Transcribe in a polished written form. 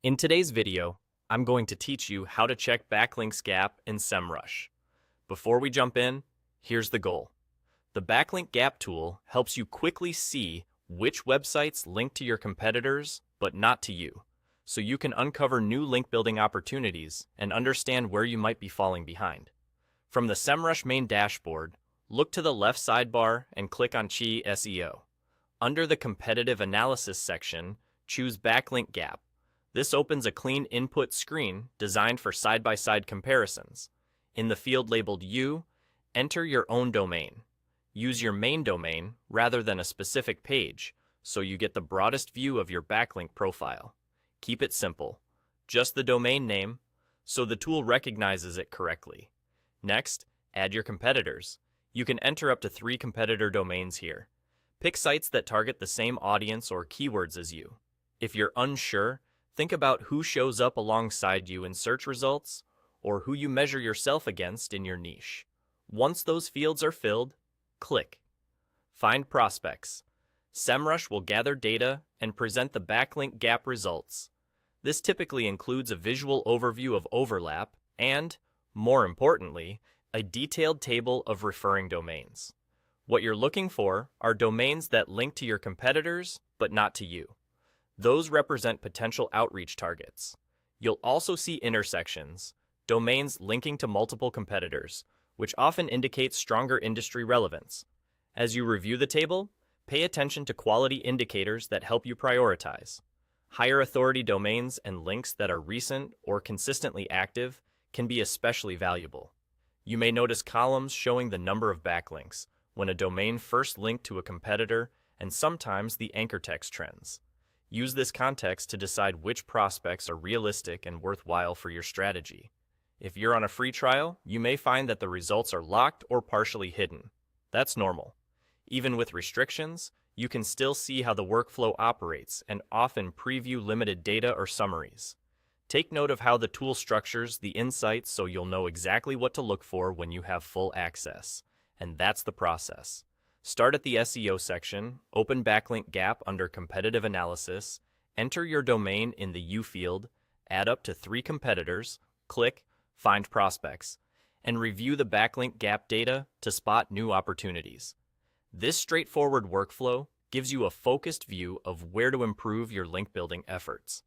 In today's video, I'm going to teach you how to check backlinks gap in Semrush. Before we jump in, here's the goal. The backlink gap tool helps you quickly see which websites link to your competitors but not to you, so you can uncover new link building opportunities and understand where you might be falling behind. From the Semrush main dashboard, look to the left sidebar and click on Chi SEO. Under the competitive analysis section, choose backlink gap. This opens a clean input screen designed for side-by-side comparisons. In the field labeled U, enter your own domain. Use your main domain rather than a specific page, so you get the broadest view of your backlink profile. Keep it simple, just the domain name, so the tool recognizes it correctly. Next, add your competitors. You can enter up to 3 competitor domains here. Pick sites that target the same audience or keywords as you. If you're unsure, think about who shows up alongside you in search results or who you measure yourself against in your niche. Once those fields are filled, click. Find prospects. Semrush will gather data and present the backlink gap results. This typically includes a visual overview of overlap and, more importantly, a detailed table of referring domains. What you're looking for are domains that link to your competitors but not to you. Those represent potential outreach targets. You'll also see intersections, domains linking to multiple competitors, which often indicates stronger industry relevance. As you review the table, pay attention to quality indicators that help you prioritize. Higher authority domains and links that are recent or consistently active can be especially valuable. You may notice columns showing the number of backlinks when a domain first linked to a competitor and sometimes the anchor text trends. Use this context to decide which prospects are realistic and worthwhile for your strategy. If you're on a free trial, you may find that the results are locked or partially hidden. That's normal. Even with restrictions, you can still see how the workflow operates and often preview limited data or summaries. Take note of how the tool structures the insights so you'll know exactly what to look for when you have full access. And that's the process. Start at the SEO section, open backlink gap under competitive analysis, enter your domain in the U field, add up to 3 competitors, click Find Prospects, and review the backlink gap data to spot new opportunities. This straightforward workflow gives you a focused view of where to improve your link building efforts.